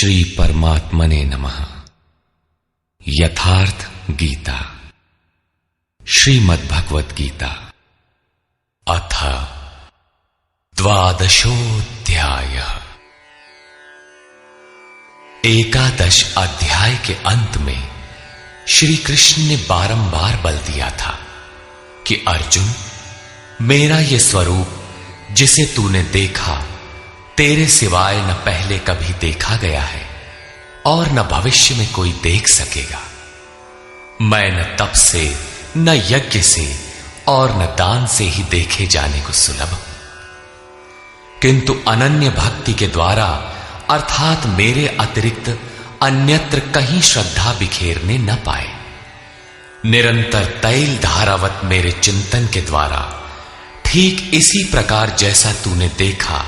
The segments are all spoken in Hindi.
श्री परमात्मने नमः। यथार्थ गीता, श्रीमद्भगवत गीता, अथ द्वादशोऽध्यायः। एकादश अध्याय के अंत में श्री कृष्ण ने बारंबार बल दिया था कि अर्जुन, मेरा यह स्वरूप जिसे तूने देखा तेरे सिवाय न पहले कभी देखा गया है और न भविष्य में कोई देख सकेगा। मैं न तप से, न यज्ञ से और न दान से ही देखे जाने को सुलभ हूं, किंतु अनन्य भक्ति के द्वारा अर्थात मेरे अतिरिक्त अन्यत्र कहीं श्रद्धा बिखेरने न पाए, निरंतर तैल धारावत मेरे चिंतन के द्वारा ठीक इसी प्रकार जैसा तूने देखा,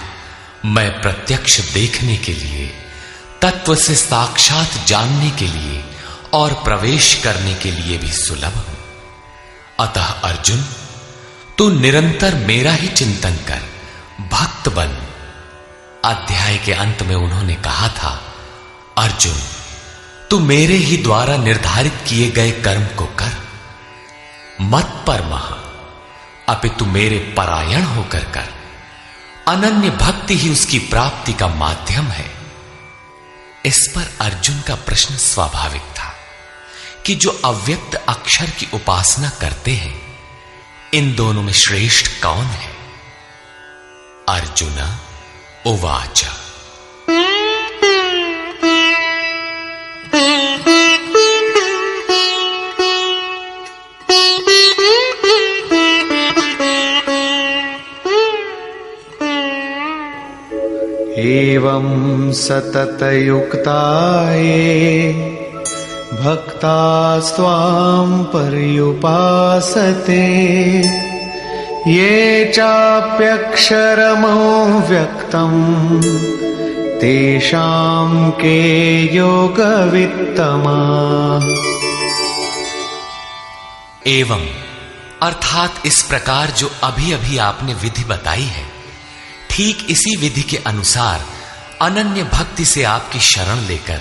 मैं प्रत्यक्ष देखने के लिए, तत्व से साक्षात जानने के लिए और प्रवेश करने के लिए भी सुलभ हूं। अतः अर्जुन, तू निरंतर मेरा ही चिंतन कर, भक्त बन। अध्याय के अंत में उन्होंने कहा था, अर्जुन, तू मेरे ही द्वारा निर्धारित किए गए कर्म को कर, मत परमः, अपितु मेरे परायण होकर कर। अनन्य भक्ति ही उसकी प्राप्ति का माध्यम है। इस पर अर्जुन का प्रश्न स्वाभाविक था कि जो अव्यक्त अक्षर की उपासना करते हैं, इन दोनों में श्रेष्ठ कौन है? अर्जुन उवाच, एवं सततयुक्ता ये भक्तास्त्वां पर्युपासते, ये चाप्यक्षरमव्यक्तं तेषां के योगवित्तमाः। एवं अर्थात इस प्रकार जो अभी अभी आपने विधि बताई है, ठीक इसी विधि के अनुसार अनन्य भक्ति से आपकी शरण लेकर,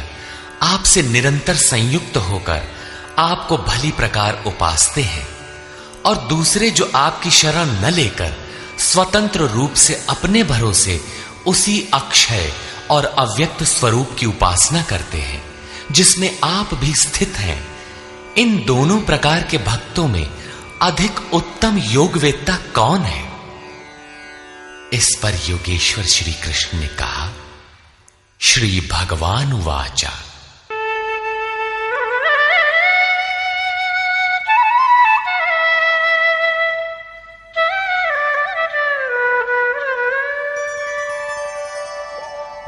आपसे निरंतर संयुक्त होकर आपको भली प्रकार उपासते हैं, और दूसरे जो आपकी शरण न लेकर स्वतंत्र रूप से अपने भरोसे उसी अक्षय और अव्यक्त स्वरूप की उपासना करते हैं जिसमें आप भी स्थित हैं, इन दोनों प्रकार के भक्तों में अधिक उत्तम योगवेत्ता कौन है? इस पर योगेश्वर श्री कृष्ण ने कहा, श्री भगवान उवाच,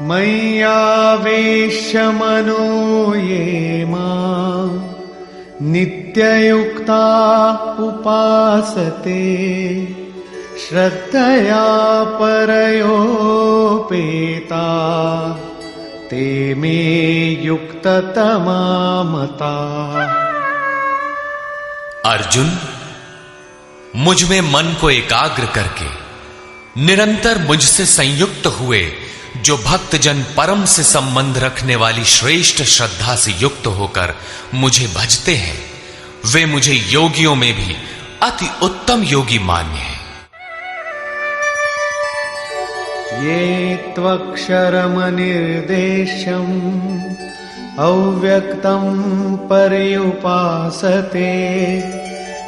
मय्यावेश्य मनो ये मां नित्ययुक्ता उपासते, श्रद्धया परयोपेता ते मे युक्ततमा मता। अर्जुन, मुझ में मन को एकाग्र करके निरंतर मुझसे संयुक्त हुए जो भक्तजन परम से संबंध रखने वाली श्रेष्ठ श्रद्धा से युक्त होकर मुझे भजते हैं, वे मुझे योगियों में भी अति उत्तम योगी मान्य हैं। ये त्वक्षरमनिर्देश्यम् अव्यक्तं पर्युपासते,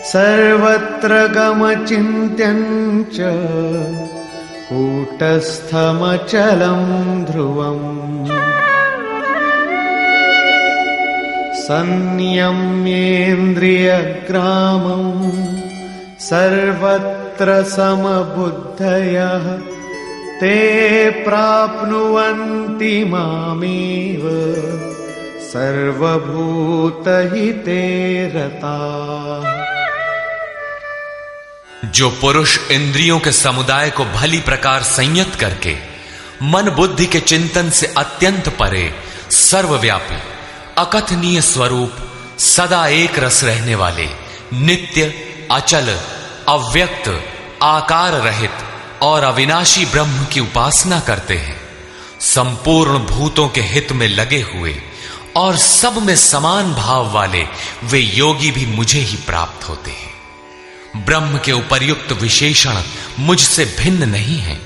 सर्वत्र गमचिन्त्यं च कूटस्थमचलं ध्रुवम्, संयम्येन्द्रियग्रामं सर्वत्र समबुद्धयः, ते प्राप्नुवन्ति मामेव सर्वभूतहिते रताः। जो पुरुष इंद्रियों के समुदाय को भली प्रकार संयत करके मन बुद्धि के चिंतन से अत्यंत परे सर्वव्यापी अकथनीय स्वरूप सदा एक रस रहने वाले नित्य अचल अव्यक्त आकार रहित और अविनाशी ब्रह्म की उपासना करते हैं, संपूर्ण भूतों के हित में लगे हुए और सब में समान भाव वाले वे योगी भी मुझे ही प्राप्त होते हैं। ब्रह्म के उपर्युक्त विशेषण मुझसे भिन्न नहीं है,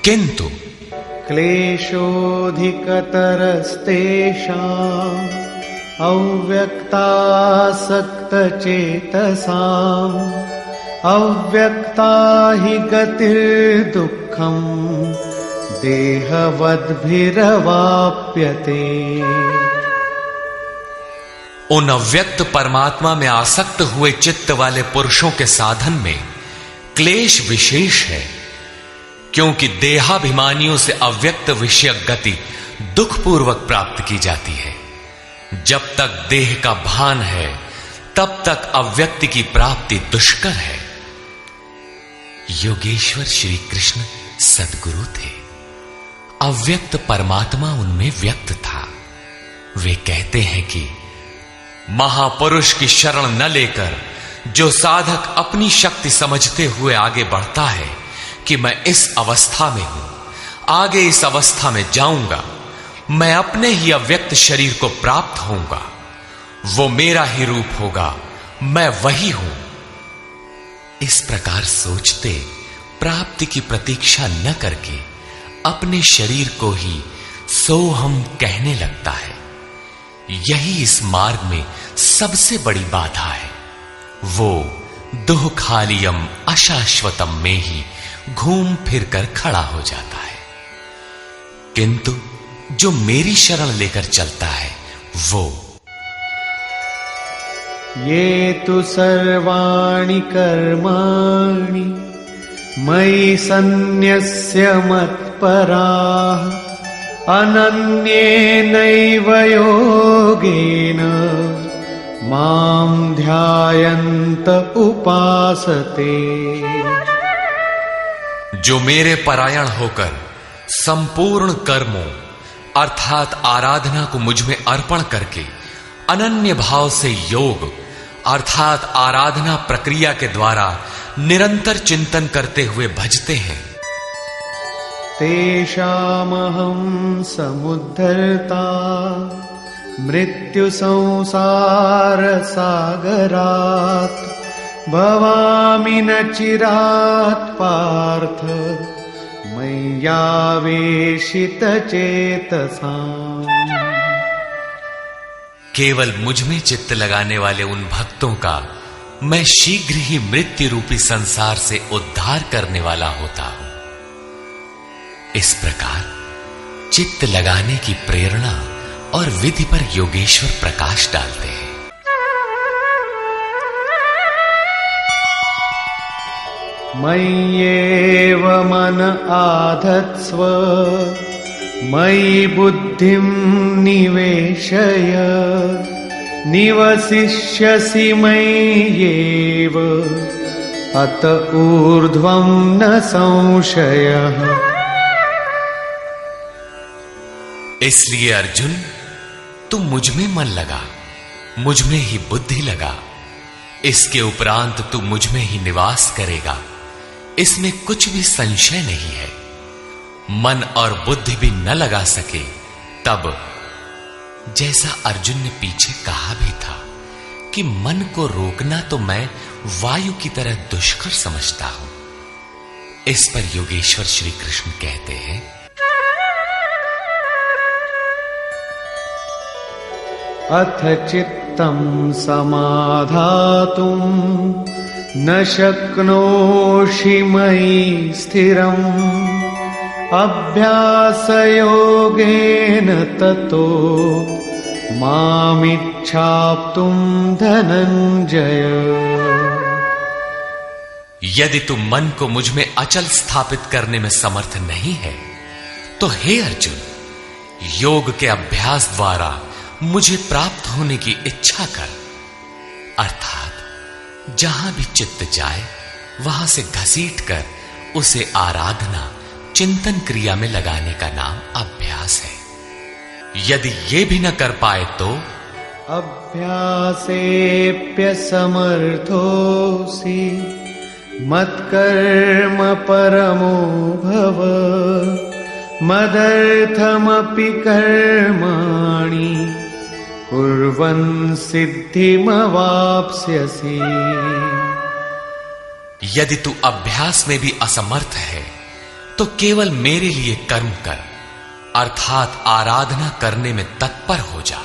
किंतु क्लेशोऽधिकतरस्तेषाम् अव्यक्तासक्तचेतसाम् अव्यक्ता हि गतिर्दुःखम् देहवद्भिरवाप्यते। उन अव्यक्त परमात्मा में आसक्त हुए चित्त वाले पुरुषों के साधन में क्लेश विशेष है, क्योंकि देहाभिमानियों से अव्यक्त विषयक गति दुखपूर्वक प्राप्त की जाती है। जब तक देह का भान है तब तक अव्यक्त की प्राप्ति दुष्कर है। योगेश्वर श्री कृष्ण सद्गुरु थे। अव्यक्त परमात्मा उनमें व्यक्त था। वे कहते हैं कि महापुरुष की शरण न लेकर जो साधक अपनी शक्ति समझते हुए आगे बढ़ता है कि मैं इस अवस्था में हूं, आगे इस अवस्था में जाऊंगा, मैं अपने ही अव्यक्त शरीर को प्राप्त होऊंगा, वो मेरा ही रूप होगा, मैं वही हूं, इस प्रकार सोचते प्राप्ति की प्रतीक्षा न करके अपने शरीर को ही सोहम कहने लगता है। यही इस मार्ग में सबसे बड़ी बाधा है। वो दुःखालियम अशाश्वतम में ही घूम फिर कर खड़ा हो जाता है। किंतु जो मेरी शरण लेकर चलता है वो ये तु सर्वाणि कर्माणि मयि सन्न्यस्य मत्पराः अनन्येनैव योगेन मां ध्यायन्त उपासते। जो मेरे परायण होकर संपूर्ण कर्मों अर्थात आराधना को मुझ में अर्पण करके अनन्य भाव से योग अर्थात आराधना प्रक्रिया के द्वारा निरंतर चिंतन करते हुए भजते हैं। तेषामहं समुद्धर्ता मृत्यु संसार सागरात् भवामि न चिरात् पार्थ मय्यावेशित चेतसाम्। केवल मुझ में चित्त लगाने वाले उन भक्तों का मैं शीघ्र ही मृत्यु रूपी संसार से उद्धार करने वाला होता हूं। इस प्रकार चित्त लगाने की प्रेरणा और विधि पर योगेश्वर प्रकाश डालते हैं। मय्येव मन आधत्स्व मयि बुद्धिं निवेशय निवसिष्यसि मय्येव अत ऊर्ध्वं न संशयः। इसलिए अर्जुन, तू मुझ में मन लगा, मुझ में ही बुद्धि लगा, इसके उपरांत तू मुझ में ही निवास करेगा, इसमें कुछ भी संशय नहीं है। मन और बुद्धि भी न लगा सके तब, जैसा अर्जुन ने पीछे कहा भी था कि मन को रोकना तो मैं वायु की तरह दुष्कर समझता हूं। इस पर योगेश्वर श्री कृष्ण कहते हैं, अथ चित्तं समाधातुं न शक्नोषि मयि स्थिरम् अभ्यासयोगेन ततो मामिच्छाप्तुं धनंजय। यदि तू मन को मुझ में अचल स्थापित करने में समर्थ नहीं है तो हे अर्जुन, योग के अभ्यास द्वारा मुझे प्राप्त होने की इच्छा कर। अर्थात जहां भी चित्त जाए वहां से घसीट कर उसे आराधना चिंतन क्रिया में लगाने का नाम अभ्यास है। यदि ये भी न कर पाए तो अभ्यासेऽप्यसमर्थोऽसि मत्कर्म परमो भव मदर्थमपि कर्माणि कुर्वन् सिद्धिमवाप्स्यसि। यदि तू अभ्यास में भी असमर्थ है तो केवल मेरे लिए कर्म कर, अर्थात आराधना करने में तत्पर हो जा।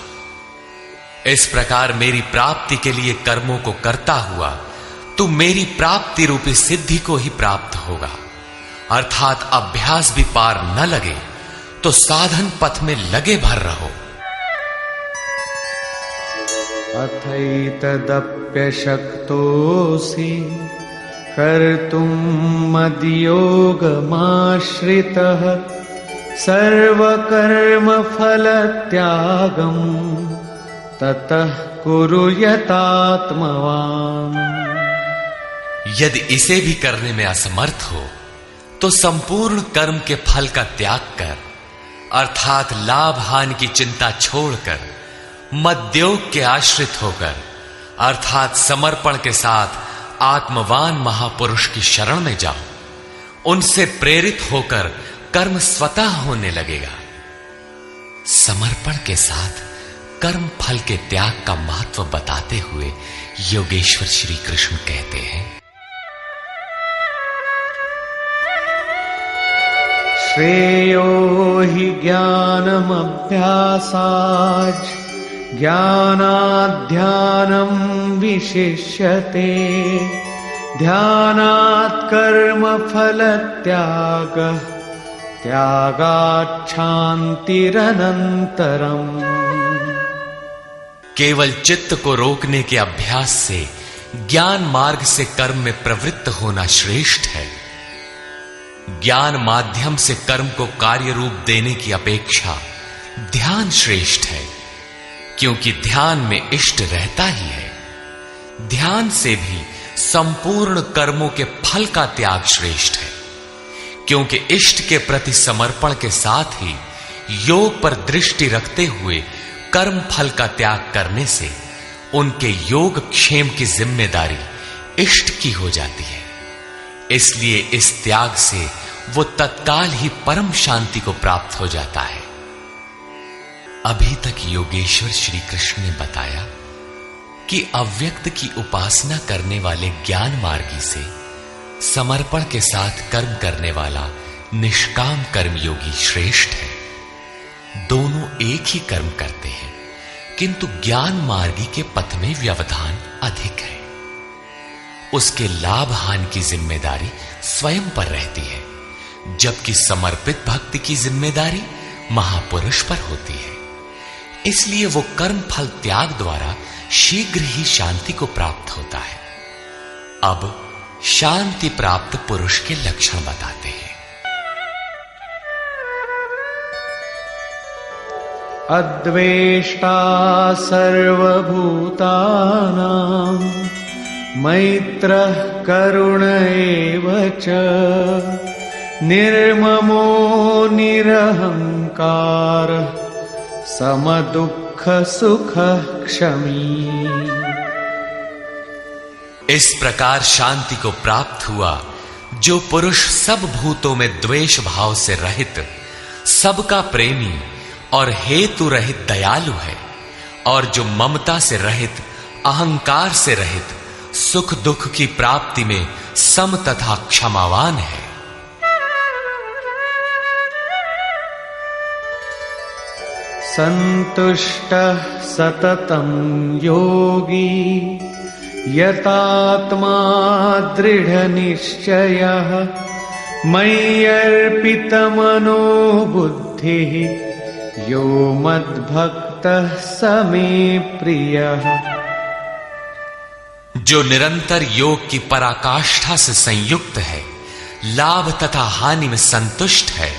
इस प्रकार मेरी प्राप्ति के लिए कर्मों को करता हुआ तू मेरी प्राप्ति रूपी सिद्धि को ही प्राप्त होगा। अर्थात अभ्यास भी पार न लगे तो साधन पथ में लगे भर रहो। अथैतदप्यशक्तोऽसि कर्तुम् मद्योगमाश्रितः सर्वकर्मफलत्यागम् ततः कुरु यतात्मवान्। यदि इसे भी करने में असमर्थ हो तो संपूर्ण कर्म के फल का त्याग कर, अर्थात लाभ हानि की चिंता छोड़कर मद्योग के आश्रित होकर, अर्थात समर्पण के साथ आत्मवान महापुरुष की शरण में जाओ। उनसे प्रेरित होकर कर्म स्वतः होने लगेगा। समर्पण के साथ कर्म फल के त्याग का महत्व बताते हुए योगेश्वर श्री कृष्ण कहते हैं, श्रेयो हि ज्ञानमभ्यासाच् ज्ञानाध्यानं विशिष्यते ध्यानात् कर्मफलत्यागः त्यागात् शान्तिरनन्तरम्। केवल चित्त को रोकने के अभ्यास से ज्ञान मार्ग से कर्म में प्रवृत्त होना श्रेष्ठ है। ज्ञान माध्यम से कर्म को कार्य रूप देने की अपेक्षा ध्यान श्रेष्ठ है, क्योंकि ध्यान में इष्ट रहता ही है। ध्यान से भी संपूर्ण कर्मों के फल का त्याग श्रेष्ठ है, क्योंकि इष्ट के प्रति समर्पण के साथ ही योग पर दृष्टि रखते हुए कर्म फल का त्याग करने से उनके योग क्षेम की जिम्मेदारी इष्ट की हो जाती है। इसलिए इस त्याग से वो तत्काल ही परम शांति को प्राप्त हो जाता है। अभी तक योगेश्वर श्री कृष्ण ने बताया कि अव्यक्त की उपासना करने वाले ज्ञान मार्गी से समर्पण के साथ कर्म करने वाला निष्काम कर्मयोगी श्रेष्ठ है। दोनों एक ही कर्म करते हैं, किंतु ज्ञान मार्गी के पथ में व्यवधान अधिक है। उसके लाभ हानि की जिम्मेदारी स्वयं पर रहती है, जबकि समर्पित भक्ति की जिम्मेदारी महापुरुष पर होती है। इसलिए वो कर्म फल त्याग द्वारा शीघ्र ही शांति को प्राप्त होता है। अब शांति प्राप्त पुरुष के लक्षण बताते हैं। अद्वेष्टा सर्वभूतानां मैत्रः करुण एव च निर्ममो निरहंकारः समदुःख सुख क्षमी। इस प्रकार शांति को प्राप्त हुआ जो पुरुष सब भूतों में द्वेष भाव से रहित, सबका प्रेमी और हेतु रहित दयालु है, और जो ममता से रहित, अहंकार से रहित, सुख दुख की प्राप्ति में सम तथा क्षमावान है। संतुष्टः सततं योगी यतात्मा दृढ़निश्चयः मय्यर्पितमनो बुद्धिः यो मद्भक्तः स मे प्रियः। जो निरंतर योग की पराकाष्ठा से संयुक्त है, लाभ तथा हानि में संतुष्ट है,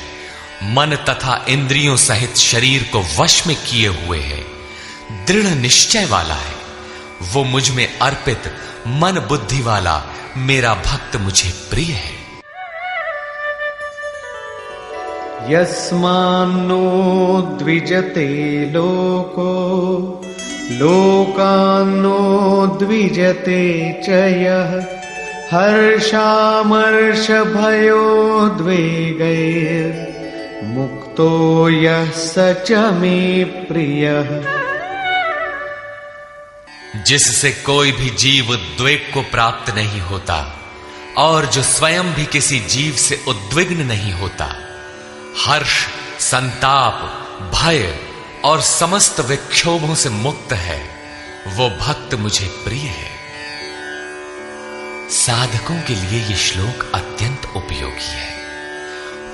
मन तथा इंद्रियों सहित शरीर को वश में किए हुए है, दृढ़ निश्चय वाला है, वो मुझ में अर्पित मन बुद्धि वाला मेरा भक्त मुझे प्रिय है। यस्मान्नो द्विजते लोको लोकान्नो द्विजते च यः हर्षामर्षभयोद्वेगैर् मुक्तो यः स च मे प्रियः। जिससे कोई भी जीव उद्वेग को प्राप्त नहीं होता और जो स्वयं भी किसी जीव से उद्विग्न नहीं होता, हर्ष, संताप, भय और समस्त विक्षोभों से मुक्त है, वो भक्त मुझे प्रिय है। साधकों के लिए यह श्लोक अत्यंत उपयोगी है।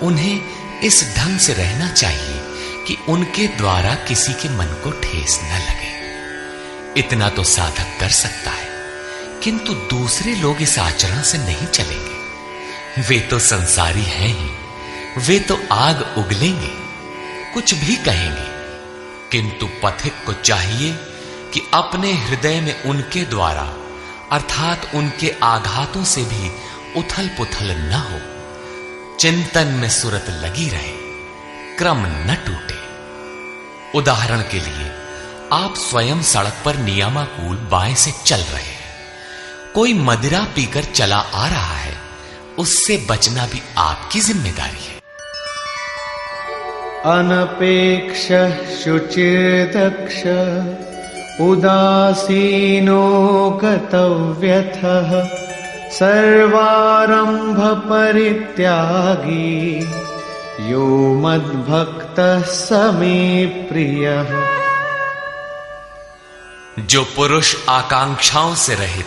उन्हें इस ढंग से रहना चाहिए कि उनके द्वारा किसी के मन को ठेस न लगे। इतना तो साधक कर सकता है, किंतु दूसरे लोग इस आचरण से नहीं चलेंगे। वे तो संसारी हैं ही, वे तो आग उगलेंगे, कुछ भी कहेंगे, किंतु पथिक को चाहिए कि अपने हृदय में उनके द्वारा अर्थात उनके आघातों से भी उथल पुथल न हो, चिंतन में सुरत लगी रहे, क्रम न टूटे। उदाहरण के लिए आप स्वयं सड़क पर नियमानुकूल बाएं से चल रहे हैं, कोई मदिरा पीकर चला आ रहा है, उससे बचना भी आपकी जिम्मेदारी है। अनपेक्ष शुचिर्दक्ष उदासीनो गतव्यथः सर्वारंभ परित्यागी यो मद्भक्तः स मे प्रियः। जो पुरुष आकांक्षाओं से रहित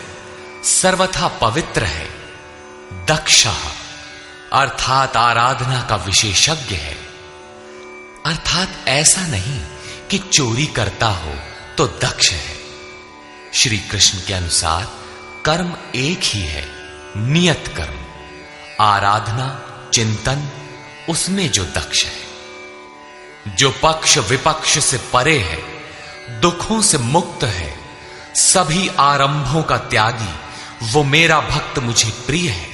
सर्वथा पवित्र है, दक्ष अर्थात आराधना का विशेषज्ञ है, अर्थात ऐसा नहीं कि चोरी करता हो तो दक्ष है। श्री कृष्ण के अनुसार कर्म एक ही है, नियत कर्म, आराधना, चिंतन, उसमें जो दक्ष है। जो पक्ष विपक्ष से परे है, दुखों से मुक्त है, सभी आरंभों का त्यागी, वो मेरा भक्त मुझे प्रिय है।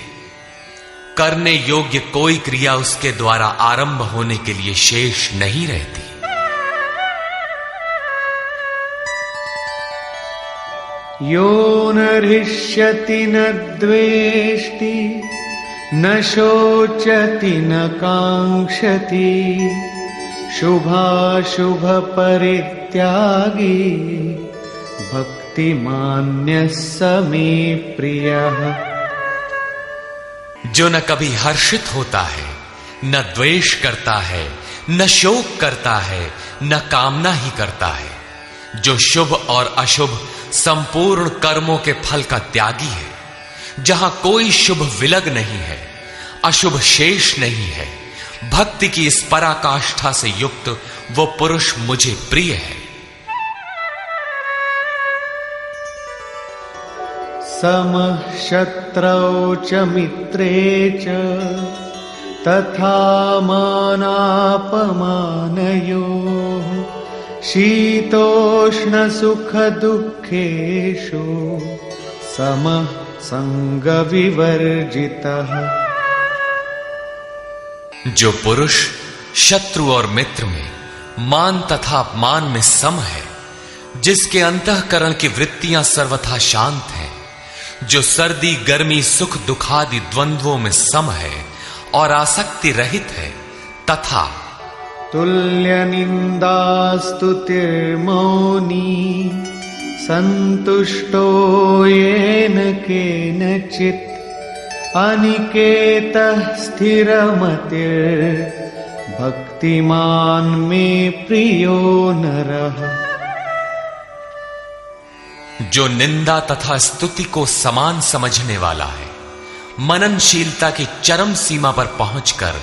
करने योग्य कोई क्रिया उसके द्वारा आरंभ होने के लिए शेष नहीं रहती। यो न हृष्यति न द्वेष्टि न शोचति न कांक्षति शुभाशुभ परित्यागी भक्तिमान्यः स मे प्रियः। जो न कभी हर्षित होता है, न द्वेष करता है, न शोक करता है, न कामना ही करता है, जो शुभ और अशुभ संपूर्ण कर्मों के फल का त्यागी है, जहां कोई शुभ विलग नहीं है, अशुभ शेष नहीं है, भक्ति की इस पराकाष्ठा से युक्त वो पुरुष मुझे प्रिय है। समः शत्रौ च मित्रे च तथा मानापमानयोः शीतोष्ण सुख दुःखेषु समः संग विवर्जितः। जो पुरुष शत्रु और मित्र में, मान तथा अपमान में सम है, जिसके अंतःकरण की वृत्तियां सर्वथा शांत हैं, जो सर्दी गर्मी सुख दुखादि द्वंद्वों में सम है और आसक्ति रहित है, तथा तुल्य निंदा स्तुतिर्मौनी संतुष्टो येन केनचित् अनिकेतः स्थिरमतिर् भक्तिमान् मे प्रियो नरः। जो निंदा तथा स्तुति को समान समझने वाला है, मननशीलता की चरम सीमा पर पहुंचकर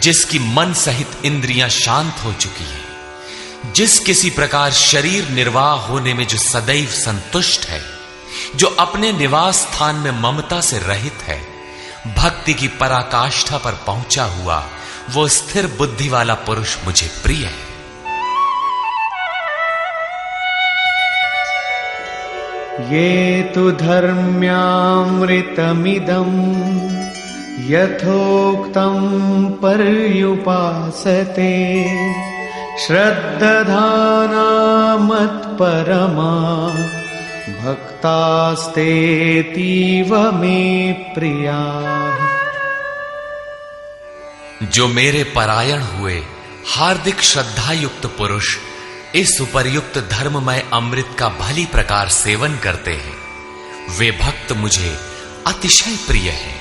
जिसकी मन सहित इंद्रियां शांत हो चुकी है, जिस किसी प्रकार शरीर निर्वाह होने में जो सदैव संतुष्ट है, जो अपने निवास स्थान में ममता से रहित है, भक्ति की पराकाष्ठा पर पहुंचा हुआ वो स्थिर बुद्धि वाला पुरुष मुझे प्रिय है। ये तु धर्म्यामृतमिदम् यथोक्तं पर्युपासते श्रद्धाना मत्परमा भक्तास्तेतीव मे प्रिया। जो मेरे परायण हुए हार्दिक श्रद्धा युक्त पुरुष इस उपर्युक्त धर्ममय अमृत का भली प्रकार सेवन करते हैं, वे भक्त मुझे अतिशय प्रिय हैं।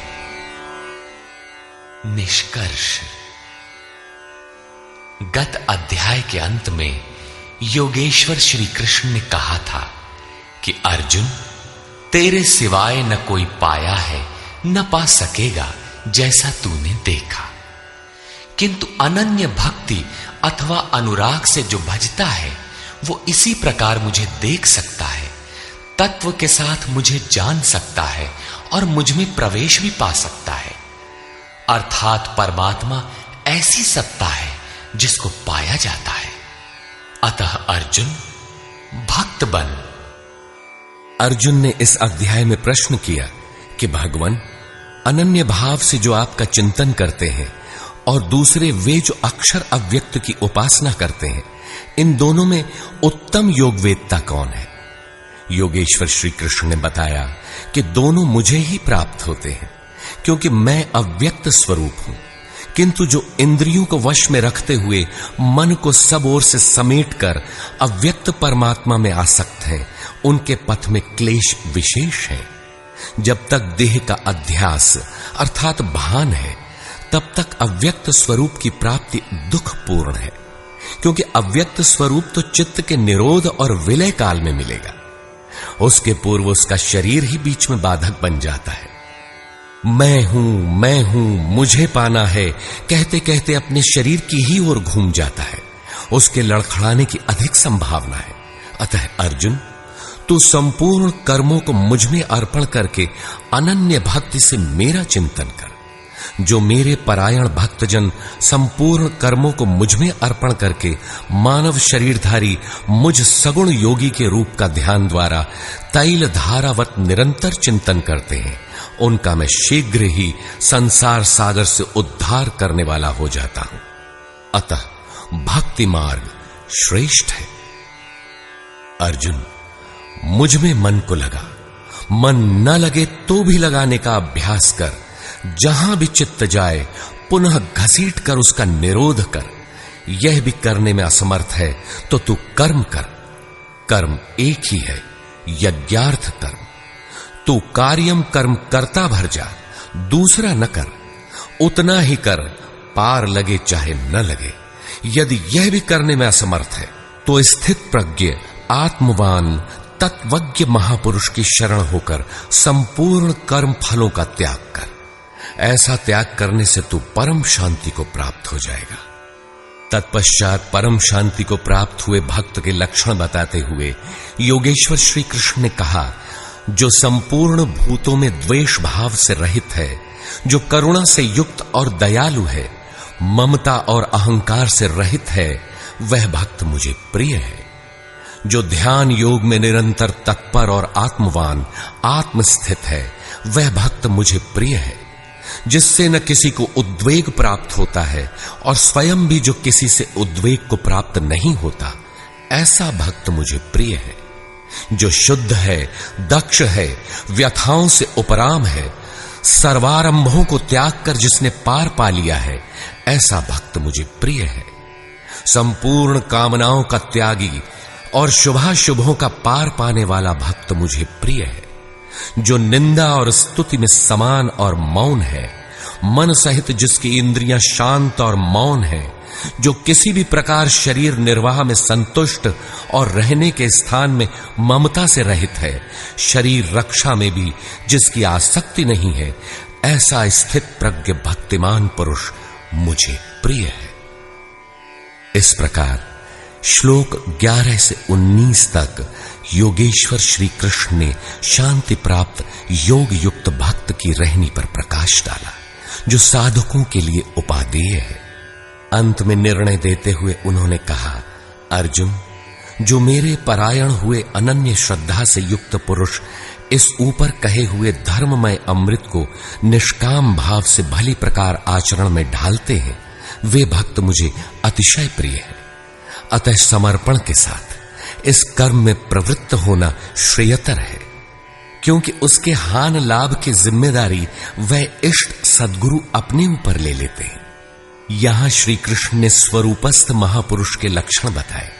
निष्कर्ष, गत अध्याय के अंत में योगेश्वर श्री कृष्ण ने कहा था कि अर्जुन, तेरे सिवाय न कोई पाया है न पा सकेगा जैसा तूने देखा, किंतु अनन्य भक्ति अथवा अनुराग से जो भजता है वो इसी प्रकार मुझे देख सकता है, तत्व के साथ मुझे जान सकता है और मुझ में प्रवेश भी पा सकता है। अर्थात परमात्मा ऐसी सत्ता है जिसको पाया जाता है। अतः अर्जुन, भक्त बन। अर्जुन ने इस अध्याय में प्रश्न किया कि भगवान, अनन्य भाव से जो आपका चिंतन करते हैं और दूसरे वे जो अक्षर अव्यक्त की उपासना करते हैं, इन दोनों में उत्तम योग वेदता कौन है? योगेश्वर श्री कृष्ण ने बताया कि दोनों मुझे ही प्राप्त होते हैं, क्योंकि मैं अव्यक्त स्वरूप हूं, किंतु जो इंद्रियों को वश में रखते हुए मन को सब ओर से समेटकर अव्यक्त परमात्मा में आसक्त हैं, उनके पथ में क्लेश विशेष है। जब तक देह का अध्यास अर्थात भान है, तब तक अव्यक्त स्वरूप की प्राप्ति दुखपूर्ण है, क्योंकि अव्यक्त स्वरूप तो चित्त के निरोध और विलय काल में मिलेगा। उसके पूर्व उसका शरीर ही बीच में बाधक बन जाता है। मैं हूं, मुझे पाना है कहते कहते अपने शरीर की ही ओर घूम जाता है। उसके लड़खड़ाने की अधिक संभावना है। अतः अर्जुन, तू संपूर्ण कर्मों को मुझ में अर्पण करके अनन्य भक्ति से मेरा चिंतन कर। जो मेरे परायण भक्तजन संपूर्ण कर्मों को मुझ में अर्पण करके मानव शरीरधारी मुझ सगुण योगी के रूप का ध्यान द्वारा तैल धारावत निरंतर चिंतन करते हैं, उनका मैं शीघ्र ही संसार सागर से उद्धार करने वाला हो जाता हूं। अतः भक्ति मार्ग श्रेष्ठ है। अर्जुन, मुझ में मन को लगा, मन न लगे तो भी लगाने का अभ्यास कर। जहां भी चित्त जाए पुनः घसीट कर उसका निरोध कर। यह भी करने में असमर्थ है तो तू कर्म कर। कर्म एक ही है, यज्ञार्थ कर्म। तू कार्यम कर्म करता भर जा, दूसरा न कर। उतना ही कर, पार लगे चाहे न लगे। यदि यह भी करने में असमर्थ है तो स्थित प्रज्ञ आत्मवान तत्वज्ञ महापुरुष की शरण होकर संपूर्ण कर्म फलों का त्याग कर। ऐसा त्याग करने से तू परम शांति को प्राप्त हो जाएगा। तत्पश्चात परम शांति को प्राप्त हुए भक्त के लक्षण बताते हुए योगेश्वर श्री कृष्ण ने कहा, जो संपूर्ण भूतों में द्वेष भाव से रहित है, जो करुणा से युक्त और दयालु है, ममता और अहंकार से रहित है, वह भक्त मुझे प्रिय है। जो ध्यान योग में निरंतर तत्पर और आत्मवान आत्मस्थित है, वह भक्त मुझे प्रिय है। जिससे न किसी को उद्वेग प्राप्त होता है और स्वयं भी जो किसी से उद्वेग को प्राप्त नहीं होता, ऐसा भक्त मुझे प्रिय है। जो शुद्ध है, दक्ष है, व्यथाओं से उपराम है, सर्वारंभों को त्याग कर जिसने पार पा लिया है, ऐसा भक्त मुझे प्रिय है। संपूर्ण कामनाओं का त्यागी और शुभाशुभों का पार पाने वाला भक्त मुझे प्रिय है। जो निंदा और स्तुति में समान और मौन है, मन सहित जिसकी इंद्रियां शांत और मौन है, जो किसी भी प्रकार शरीर निर्वाह में संतुष्ट और रहने के स्थान में ममता से रहित है, शरीर रक्षा में भी जिसकी आसक्ति नहीं है, ऐसा स्थित प्रज्ञ भक्तिमान पुरुष मुझे प्रिय है। इस प्रकार श्लोक 11 से 19 तक योगेश्वर श्री कृष्ण ने शांति प्राप्त योग युक्त भक्त की रहनी पर प्रकाश डाला, जो साधकों के लिए उपादेय है। अंत में निर्णय देते हुए उन्होंने कहा, अर्जुन, जो मेरे परायण हुए अनन्य श्रद्धा से युक्त पुरुष इस ऊपर कहे हुए धर्ममय अमृत को निष्काम भाव से भली प्रकार आचरण में ढालते हैं, वे भक्त मुझे अतिशय प्रिय है। अतः समर्पण के साथ इस कर्म में प्रवृत्त होना श्रेयतर है, क्योंकि उसके हान लाभ की जिम्मेदारी वह इष्ट सद्गुरु अपने ऊपर ले लेते हैं। यहां श्री कृष्ण ने स्वरूपस्थ महापुरुष के लक्षण बताए,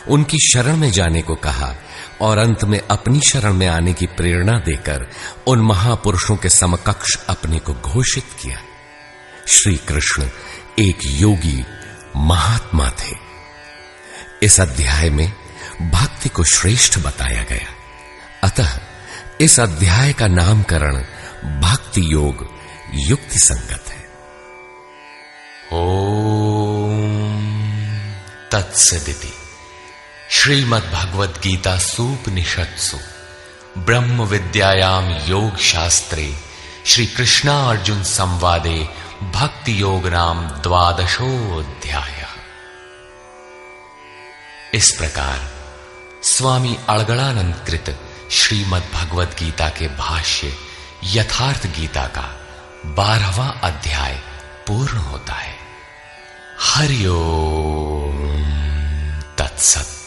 उनकी शरण में जाने को कहा और अंत में अपनी शरण में आने की प्रेरणा देकर उन महापुरुषों के समकक्ष अपने को घोषित किया। श्री कृष्ण एक योगी महात्मा थे। इस अध्याय में भक्ति को श्रेष्ठ बताया गया, अतः इस अध्याय का नामकरण भक्ति योग युक्ति संगत है। ओम तत्सदिति। श्रीमद् भगवद गीता सूपनिषत्सु ब्रह्म विद्यायाम योग शास्त्रे श्री कृष्णा अर्जुन संवादे भक्ति योग नाम 12वां। इस प्रकार स्वामी अड़गड़ानंद कृत श्रीमद् भगवद गीता के भाष्य यथार्थ गीता का 12वां अध्याय पूर्ण होता है। हरि ओम तत्सत।